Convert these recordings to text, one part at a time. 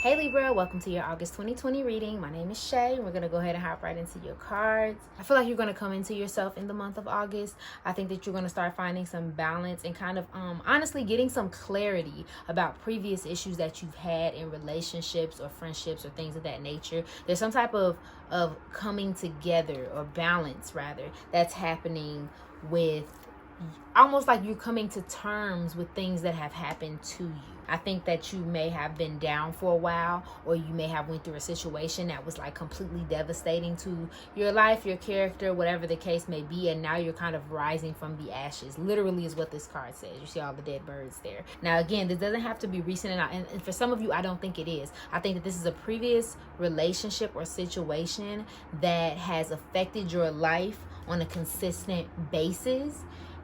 Hey Libra, welcome to your August 2020 reading. My name is Shay. We're going to go ahead and hop right into your cards. I feel like you're going to come into yourself in the month of August. I think that you're going to start finding some balance and kind of honestly getting some clarity about previous issues that you've had in relationships or friendships or things of that nature. There's some type of coming together or balance rather that's happening with almost like you're coming to terms with things that have happened to you. I think that you may have been down for a while, or you may have went through a situation that was like completely devastating to your life, your character, whatever the case may be, and now you're kind of rising from the ashes. Literally is what this card says. You see all the dead birds there. Now again, this doesn't have to be recent, and for some of you, I don't think it is. I think that this is a previous relationship or situation that has affected your life on a consistent basis,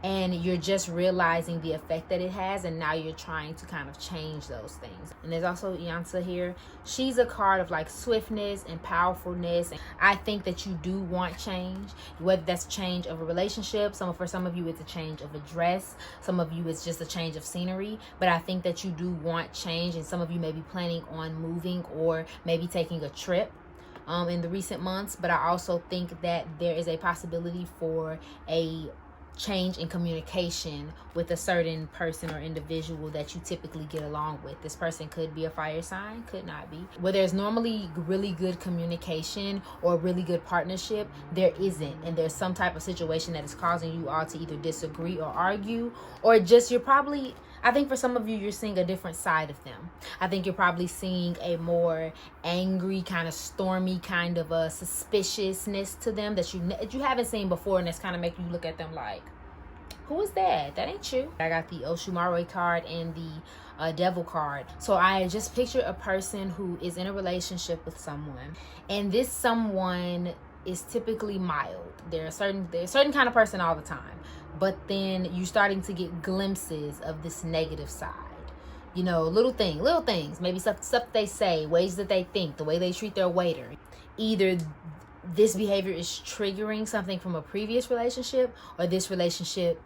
and you're just realizing the effect that it has, and now you're trying to kind of change those things. And there's also Yansa here. She's a card of like swiftness and powerfulness. I think that you do want change, whether that's change of a relationship. For some of you it's a change of a dress, some of you it's just a change of scenery, but I think that you do want change, and some of you may be planning on moving or maybe taking a trip in the recent months. But I also think that there is a possibility for a change in communication with a certain person or individual that you typically get along with. This person could be a fire sign, could not be. Where there's normally really good communication or really good partnership, there isn't, and there's some type of situation that is causing you all to either disagree or argue, or just I think for some of you, you're seeing a different side of them. I think you're probably seeing a more angry, kind of stormy, kind of a suspiciousness to them that you haven't seen before, and that's kind of making you look at them like, who is that? That ain't you. I got the Oshumare card and the Devil card. So I just picture a person who is in a relationship with someone, and this someone is typically mild. They're a certain kind of person all the time, but then you're starting to get glimpses of this negative side. You know, little things, maybe stuff they say, ways that they think, the way they treat their waiter. Either this behavior is triggering something from a previous relationship, or this relationship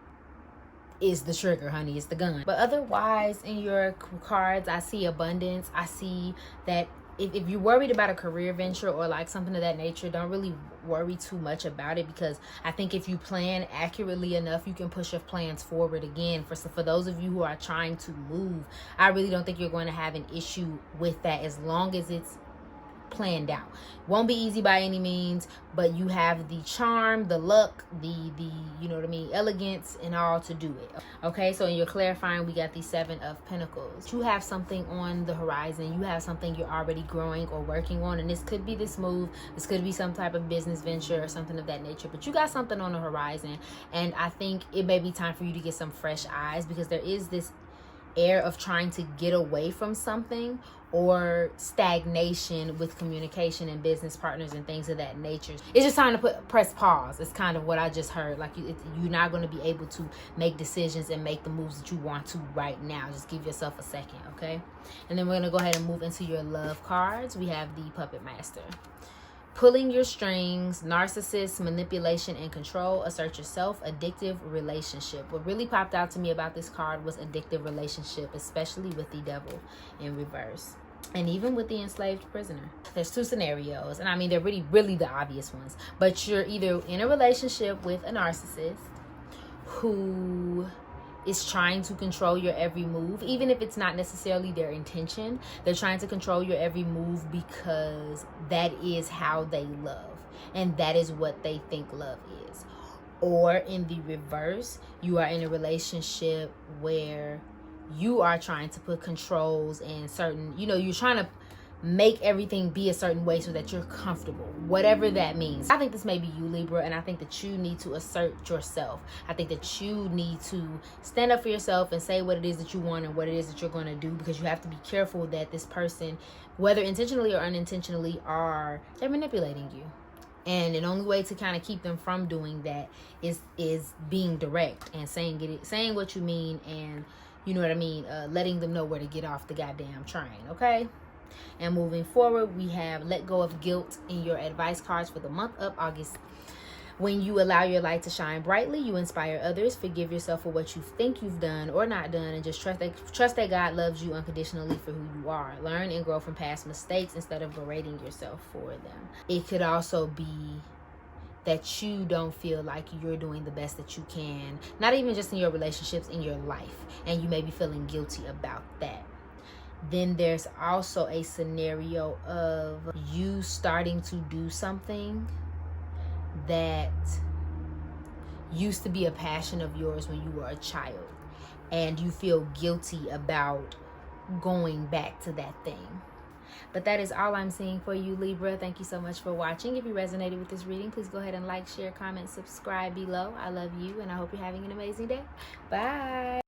is the trigger, honey. It's the gun. But otherwise, in your cards, I see abundance. I see that if you're worried about a career venture or like something of that nature, don't really worry too much about it, because I think if you plan accurately enough, you can push your plans forward. Again, for those of you who are trying to move, I really don't think you're going to have an issue with that as long as it's planned out. Won't be easy by any means, but you have the charm, the luck, the you know what I mean, elegance and all to do it. Okay, so in your clarifying, we got the 7 of Pentacles. You have something on the horizon. You have something you're already growing or working on, and this could be this move, this could be some type of business venture or something of that nature, but you got something on the horizon, and I think it may be time for you to get some fresh eyes, because there is this air of trying to get away from something, or stagnation with communication and business partners and things of that nature. It's just time to press pause. It's kind of what I just heard. Like you're not going to be able to make decisions and make the moves that you want to right now. Just give yourself a second, okay? And then we're going to go ahead and move into your love cards. We have the Puppet Master. Pulling your strings, narcissist, manipulation and control, assert yourself, addictive relationship. What really popped out to me about this card was addictive relationship, especially with the Devil in reverse. And even with the enslaved prisoner. There's 2 scenarios, and I mean, they're really the obvious ones. But you're either in a relationship with a narcissist who is trying to control your every move, even if it's not necessarily their intention. They're trying to control your every move because that is how they love, and that is what they think love is. Or in the reverse, you are in a relationship where you are trying to put controls and certain, you're trying to make everything be a certain way so that you're comfortable, whatever that means. I think this may be you, Libra, and I think that you need to assert yourself. I think that you need to stand up for yourself and say what it is that you want and what it is that you're going to do, because you have to be careful that this person, whether intentionally or unintentionally, they're manipulating you. And the only way to kind of keep them from doing that is being direct and saying what you mean, and you know what I mean, letting them know where to get off the goddamn train, okay? And moving forward, we have let go of guilt in your advice cards for the month of August. When you allow your light to shine brightly, you inspire others. Forgive yourself for what you think you've done or not done, and just trust that God loves you unconditionally for who you are. Learn and grow from past mistakes instead of berating yourself for them. It could also be that you don't feel like you're doing the best that you can, not even just in your relationships, in your life, and you may be feeling guilty about that. Then there's also a scenario of you starting to do something that used to be a passion of yours when you were a child, and you feel guilty about going back to that thing. But that is all I'm seeing for you, Libra. Thank you so much for watching. If you resonated with this reading, please go ahead and like, share, comment, subscribe below. I love you, and I hope you're having an amazing day. Bye.